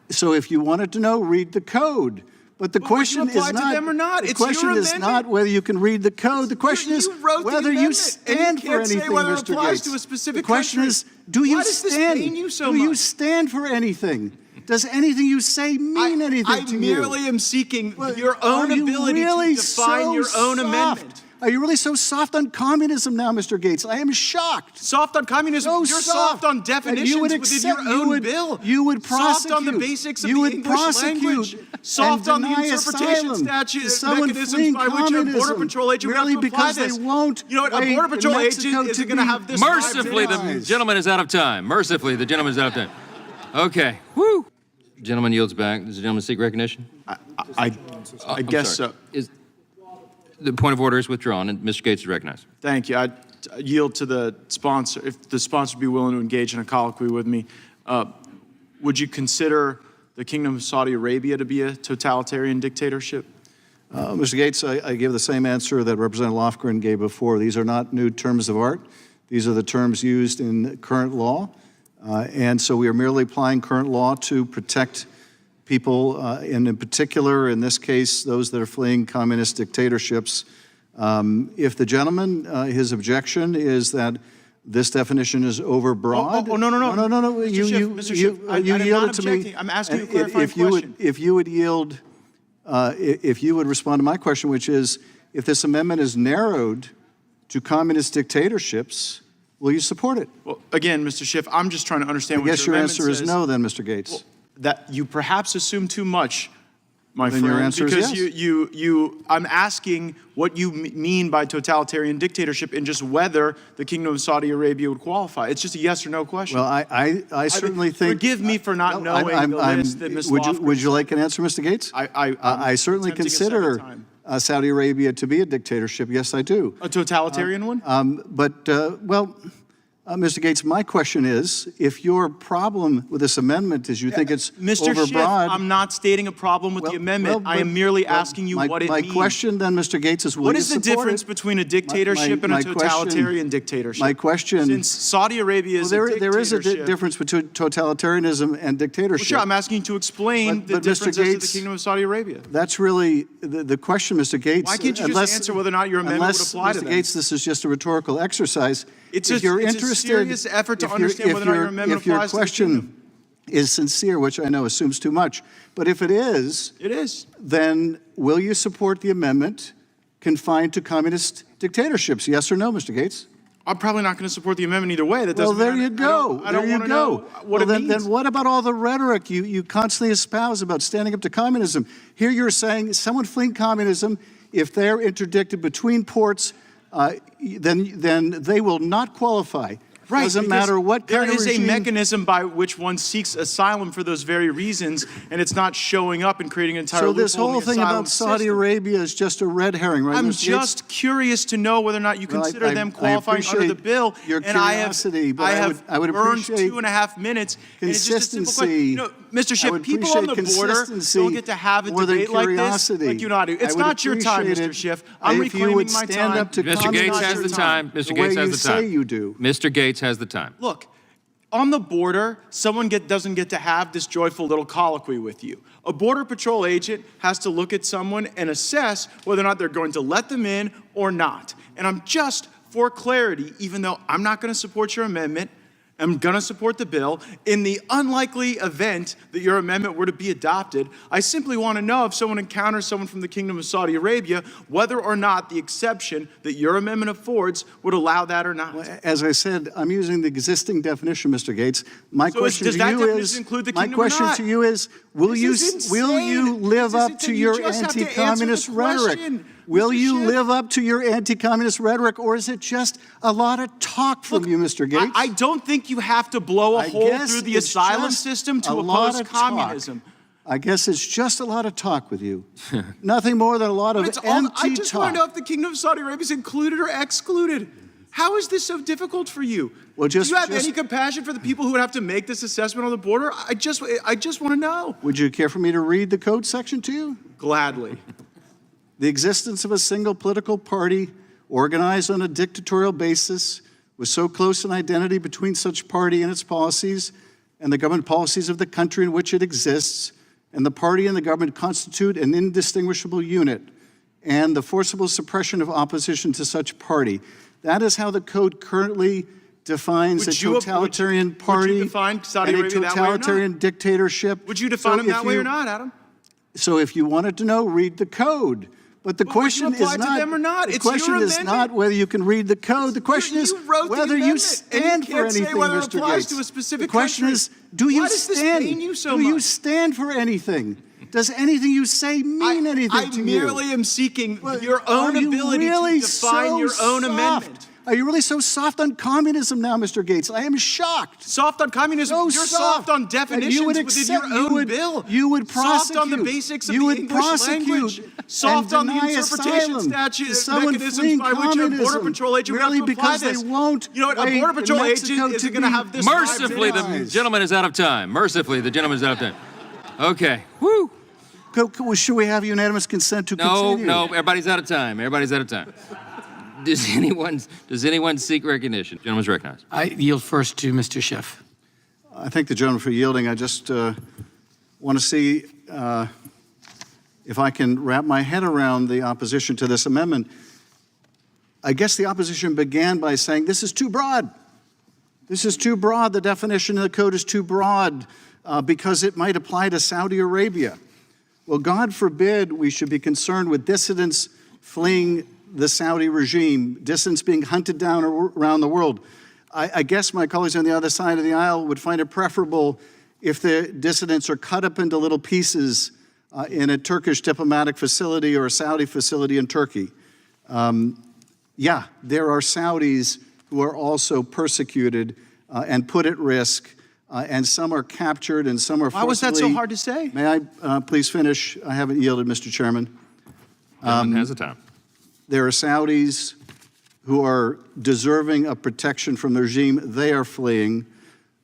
So if you wanted to know, read the code. But the question is not, to them or not? The question is not whether you can read the code. The question is whether you stand for anything, Mr. Gates. The question is, do you stand? Do you stand for anything? Does anything you say mean anything to you? I merely am seeking your own ability to define your own amendment. Are you really so soft on communism now, Mr. Gates? I am shocked. Soft on communism? You're soft on definitions within your own bill. You would prosecute. Soft on the basics of the English language. Soft on the interpretation statute mechanisms by which a Border Patrol agent would have to apply this. You know what? A Border Patrol agent isn't going to have this. Mercifully, the gentleman is out of time. Mercifully, the gentleman is out of time. Okay. Woo. The gentleman yields back. Does the gentleman seek recognition? I guess so. The point of order is withdrawn, and Mr. Gates is recognized. Thank you. I yield to the sponsor. If the sponsor would be willing to engage in a colloquy with me, would you consider the Kingdom of Saudi Arabia to be a totalitarian dictatorship? Mr. Gates, I give the same answer that Representative Lofgren gave before. These are not new terms of art. These are the terms used in current law. And so we are merely applying current law to protect people, and in particular, in this case, those that are fleeing communist dictatorships. If the gentleman, his objection is that this definition is overbroad. No. Mr. Schiff, I yielded to me. I'm asking you a clarifying question. If you would yield, if you would respond to my question, which is, if this amendment is narrowed to communist dictatorships, will you support it? Well, again, Mr. Schiff, I'm just trying to understand what your amendment says. I guess your answer is no, then, Mr. Gates. Well, that you perhaps assume too much, my then friend, your answer because is yes. I'm asking what you mean by totalitarian dictatorship and just whether the Kingdom of Saudi Arabia would qualify. It's just a yes or no question. Well, I certainly think. Forgive me for not knowing the list that Ms. Lofgren Would you like an answer, Mr. Gates? I certainly consider Saudi Arabia to be a dictatorship. Yes, I do. A totalitarian one? Mr. Gates, my question is, if your problem with this amendment is you think it's Mr. overbroad. Schiff, I'm not stating a problem with the amendment. I am merely asking you what it means. My question then, Mr. Gates, is will you support it? What is the difference between a dictatorship and a totalitarian dictatorship? My question. Since Saudi Arabia is a dictatorship. There is a difference between totalitarianism and dictatorship. Well, sure, I'm asking you to explain the differences of the Kingdom of Saudi Arabia. That's really the question, Mr. Gates. Why can't you just answer whether or not your amendment would apply to them? Mr. Gates, this is just a rhetorical exercise. It's a serious effort to understand whether or not your amendment applies to the kingdom. If your question is sincere, which I know assumes too much, but if it is, then will you support the amendment confined to communist dictatorships? Yes or no, Mr. Gates? I'm probably not going to support the amendment either way. That doesn't well, there you go. I don't want to know what it means. Then what about all the rhetoric you constantly espouse about standing up to communism? Here you're saying someone fleeing communism, if they're interdicted between ports, then they will not qualify. Right, doesn't matter what kind of regime. There is a mechanism by which one seeks asylum for those very reasons, and it's not showing up and creating an entire loophole in the asylum system. So this whole thing about Saudi Arabia is just a red herring, right? I'm just curious to know whether or not you consider them qualifying under the bill. Your curiosity, and I would earned 2.5 minutes. Consistency. Mr. Schiff, people on the border don't get to have a debate like this like you and I do. It's not your time, Mr. Schiff. I'm reclaiming my time. Mr. Gates has the time. Mr. Gates has the time. You do. Mr. Gates has the time. Look, on the border, someone doesn't get to have this joyful little colloquy with you. A Border Patrol agent has to look at someone and assess whether or not they're going to let them in or not. And I'm just, for clarity, even though I'm not going to support your amendment, I'm going to support the bill. In the unlikely event that your amendment were to be adopted, I simply want to know if someone encounters someone from the Kingdom of Saudi Arabia, whether or not the exception that your amendment affords would allow that or not. Well, as I said, I'm using the existing definition, Mr. Gates. My question to you is, will you live up to your anti-communist rhetoric? Will you live up to your anti-communist rhetoric, or is it just a lot of talk from you, Mr. Gates? I don't think you have to blow a hole through the asylum system to oppose communism. I guess it's just a lot of talk with you. Nothing more than a lot of empty talk. I just want to know if the Kingdom of Saudi Arabia is included or excluded. How is this so difficult for you? Well, do you have any compassion for the people who would have to make this assessment on the border? I just want to know. Would you care for me to read the code section to you? Gladly. The existence of a single political party organized on a dictatorial basis with so close an identity between such party and its policies and the government policies of the country in which it exists, and the party and the government constitute an indistinguishable unit, and the forcible suppression of opposition to such party. That is how the code currently defines a totalitarian party would you define Saudi and a Arabia that way or not? totalitarian dictatorship. Would you define them that way or not, Adam? So if you wanted to know, read the code. But the question is not, to them or not? the It's question your is amendment. not whether you can read the code. The question is wrote the whether you amendment, stand and you for can't say anything, whether it Mr. applies Gates. to a specific the question country. is, do you Why does this stand? pain you so do you much? stand for anything? Does anything you say mean anything to you? I merely am seeking Well, your own are you ability really to define your so own soft? amendment. Are you really so soft on communism now, Mr. Gates? I am shocked. Soft on communism. So You're soft on that definitions you would within accept- your own bill. You would prosecute. Soft on the basics of you the would English prosecute language. Soft and on the deny interpretation asylum statute to someone mechanisms fleeing by which a border communism patrol agent would have merely to apply because this. they won't. You know what? A wait border in patrol Mexico agent to isn't going to be have this. Mercifully, the criminalized. gentleman is out of time. Mercifully, the gentleman is out of time. Okay. Woo. Should we have unanimous consent to No, continue? no, everybody's out of time. Everybody's out of time. Does anyone seek recognition? Gentleman's recognized. I yield first to Mr. Schiff. I thank the gentleman for yielding. I just want to see if I can wrap my head around the opposition to this amendment. I guess the opposition began by saying this is too broad. This is too broad. The definition of the code is too broad because it might apply to Saudi Arabia. Well, God forbid we should be concerned with dissidents fleeing the Saudi regime, dissidents being hunted down around the world. I guess my colleagues on the other side of the aisle would find it preferable if the dissidents are cut up into little pieces in a Turkish diplomatic facility or a Saudi facility in Turkey. Yeah, there are Saudis who are also persecuted and put at risk, and some are captured and some are forcibly... Why was that so hard to say? May I please finish? I haven't yielded, Mr. Chairman. Gentleman has the time. There are Saudis who are deserving of protection from the regime. They are fleeing.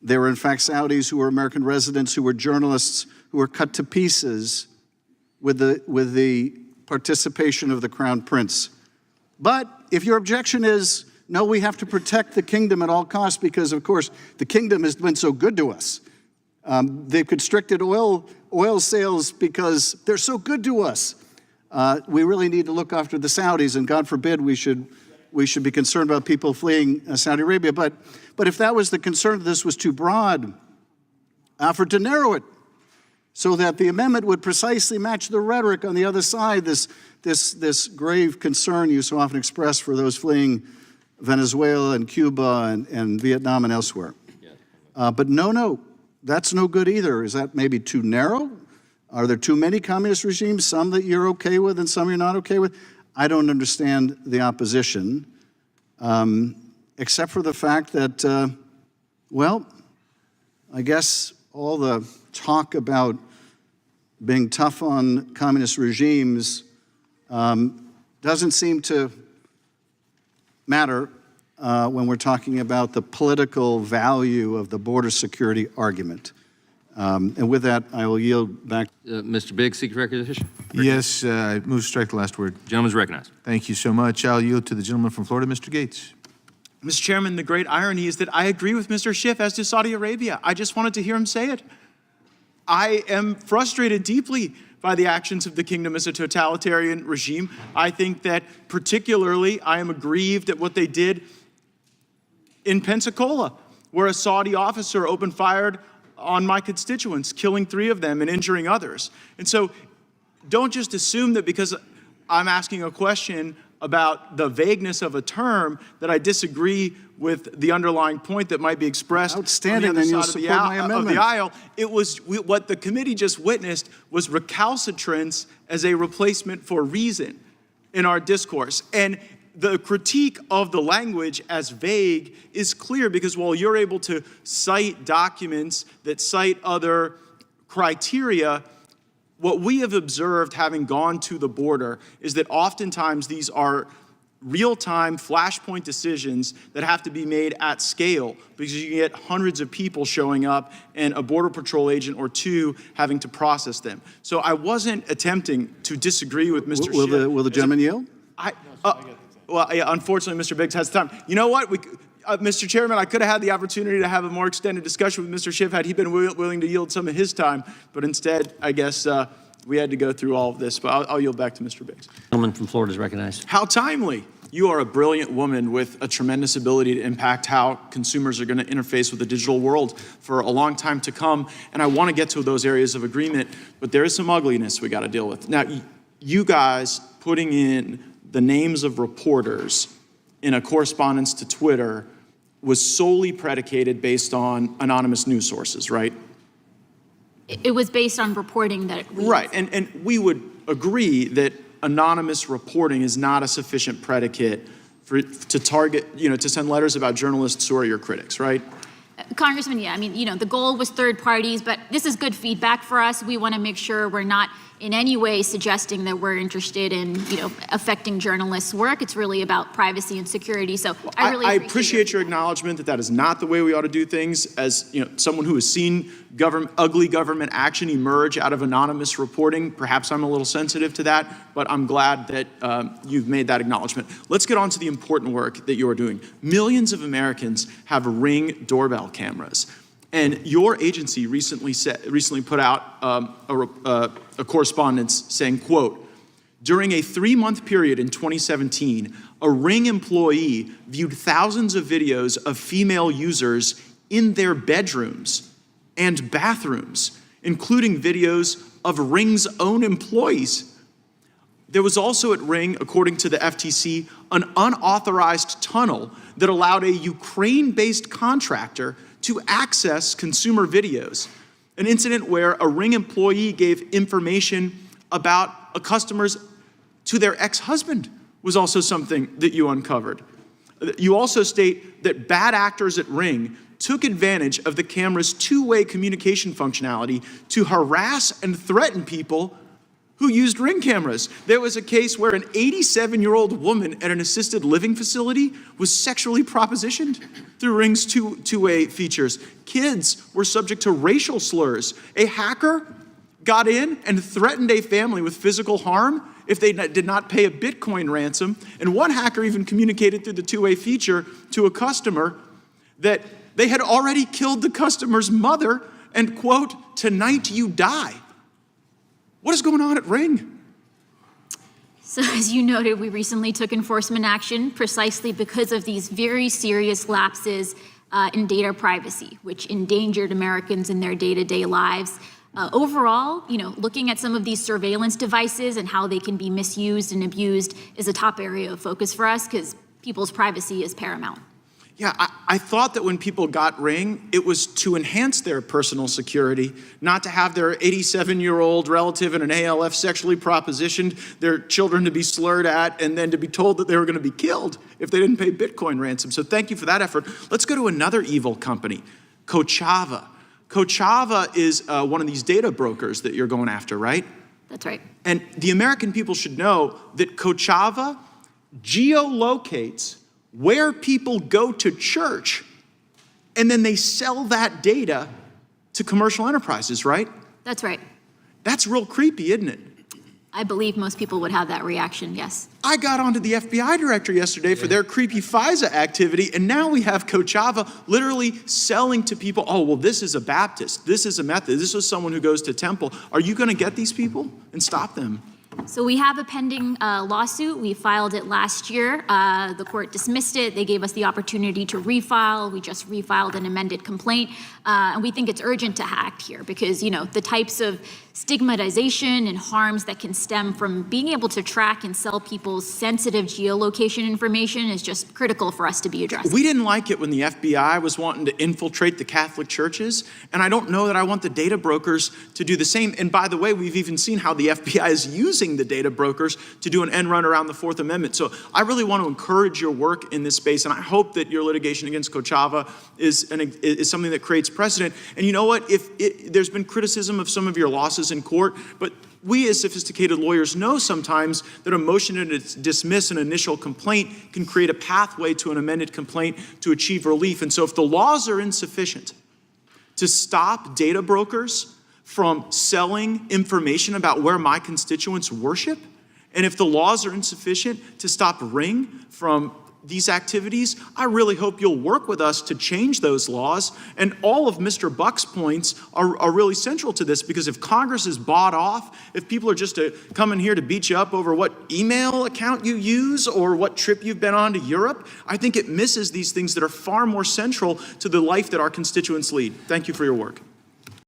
There are, in fact, Saudis who are American residents, who were journalists, who were cut to pieces with the participation of the Crown Prince. But if your objection is, no, we have to protect the kingdom at all costs because, of course, the kingdom has been so good to us. They've constricted oil sales because they're so good to us. We really need to look after the Saudis, and God forbid we should be concerned about people fleeing Saudi Arabia. But if that was the concern, this was too broad, offered to narrow it so that the amendment would precisely match the rhetoric on the other side, this grave concern you so often express for those fleeing Venezuela and Cuba and Vietnam and elsewhere. But no, that's no good either. Is that maybe too narrow? Are there too many communist regimes, some that you're okay with and some you're not okay with? I don't understand the opposition, except for the fact that, well, I guess all the talk about being tough on communist regimes doesn't seem to matter when we're talking about the political value of the border security argument. And with that, I will yield back. Mr. Biggs seeks recognition. Yes, I move to strike the last word. Gentleman's recognized. Thank you so much. I'll yield to the gentleman from Florida, Mr. Gates. Mr. Chairman, the great irony is that I agree with Mr. Schiff as to Saudi Arabia. I just wanted to hear him say it. I am frustrated deeply by the actions of the kingdom as a totalitarian regime. I think that particularly I am aggrieved at what they did in Pensacola, where a Saudi officer opened fire on my constituents, killing 3 of them and injuring others. And so don't just assume that because I'm asking a question about the vagueness of a term that I disagree with the underlying point that might be expressed Outstanding, on the then you'll other side support my of amendment. the aisle. It was what the committee just witnessed was recalcitrance as a replacement for reason in our discourse. And the critique of the language as vague is clear because while you're able to cite documents that cite other criteria, what we have observed having gone to the border is that oftentimes these are real-time flashpoint decisions that have to be made at scale because you get hundreds of people showing up and a Border Patrol agent or 2 having to process them. So I wasn't attempting to disagree with Mr. Schiff. Will the gentleman yield? Well, yeah, unfortunately, Mr. Biggs has time. You know what? Mr. Chairman, I could have had the opportunity to have a more extended discussion with Mr. Schiff had he been willing to yield some of his time, but instead, I guess we had to go through all of this. But I'll yield back to Mr. Biggs. Gentleman from Florida is recognized. How timely. You are a brilliant woman with a tremendous ability to impact how consumers are going to interface with the digital world for a long time to come. And I want to get to those areas of agreement, but there is some ugliness we got to deal with. Now, you guys putting in the names of reporters in a correspondence to Twitter was solely predicated based on anonymous news sources, right? It was based on reporting that we... Right, and we would agree that anonymous reporting is not a sufficient predicate to target, to send letters about journalists who are your critics, right? Congressman, yeah, I mean, the goal was third parties, but this is good feedback for us. We want to make sure we're not in any way suggesting that we're interested in, affecting journalists' work. It's really about privacy and security. So I really appreciate your acknowledgement that that is not the way we ought to do things. As someone who has seen ugly government action emerge out of anonymous reporting, perhaps I'm a little sensitive to that, but I'm glad that you've made that acknowledgement. Let's get on to the important work that you're doing. Millions of Americans have Ring doorbell cameras. And your agency recently put out a correspondence saying, quote, during a 3-month period in 2017, a Ring employee viewed thousands of videos of female users in their bedrooms and bathrooms, including videos of Ring's own employees. There was also at Ring, according to the FTC, an unauthorized tunnel that allowed a Ukraine-based contractor to access consumer videos, an incident where a Ring employee gave information about a customer's to their ex-husband was also something that you uncovered. You also state that bad actors at Ring took advantage of the camera's two-way communication functionality to harass and threaten people who used Ring cameras. There was a case where an 87-year-old woman at an assisted living facility was sexually propositioned through Ring's two-way features. Kids were subject to racial slurs. A hacker got in and threatened a family with physical harm if they did not pay a Bitcoin ransom. And one hacker even communicated through the two-way feature to a customer that they had already killed the customer's mother and, quote, tonight you die. What is going on at Ring? So as you noted, we recently took enforcement action precisely because of these very serious lapses in data privacy, which endangered Americans in their day-to-day lives. Overall, looking at some of these surveillance devices and how they can be misused and abused is a top area of focus for us because people's privacy is paramount. Yeah, I thought that when people got Ring, it was to enhance their personal security, not to have their 87-year-old relative in an ALF sexually propositioned, their children to be slurred at, and then to be told that they were going to be killed if they didn't pay Bitcoin ransom. So thank you for that effort. Let's go to another evil company, Kochava. Kochava is one of these data brokers that you're going after, right? That's right. And the American people should know that Kochava geolocates where people go to church, and then they sell that data to commercial enterprises, right? That's right. That's real creepy, isn't it? I believe most people would have that reaction, yes. I got onto the FBI director yesterday for their creepy FISA activity, and now we have Kochava literally selling to people, oh, well, this is a Baptist, this is a Methodist, this is someone who goes to temple. Are you going to get these people and stop them? So we have a pending lawsuit. We filed it last year. The court dismissed it. They gave us the opportunity to refile. We just refiled an amended complaint. And we think it's urgent to act here because, the types of stigmatization and harms that can stem from being able to track and sell people's sensitive geolocation information is just critical for us to be addressing. We didn't like it when the FBI was wanting to infiltrate the Catholic churches, and I don't know that I want the data brokers to do the same. And by the way, we've even seen how the FBI is using the data brokers to do an end run around the Fourth Amendment. So I really want to encourage your work in this space, and I hope that your litigation against Kochava is something that creates precedent. And you know what? There's been criticism of some of your losses in court, but we as sophisticated lawyers know sometimes that a motion to dismiss an initial complaint can create a pathway to an amended complaint to achieve relief. And so if the laws are insufficient to stop data brokers from selling information about where my constituents worship, and if the laws are insufficient to stop Ring from these activities, I really hope you'll work with us to change those laws. And all of Mr. Buck's points are really central to this, because if Congress is bought off, if people are just coming here to beat you up over what email account you use or what trip you've been on to Europe, I think it misses these things that are far more central to the life that our constituents lead. Thank you for your work.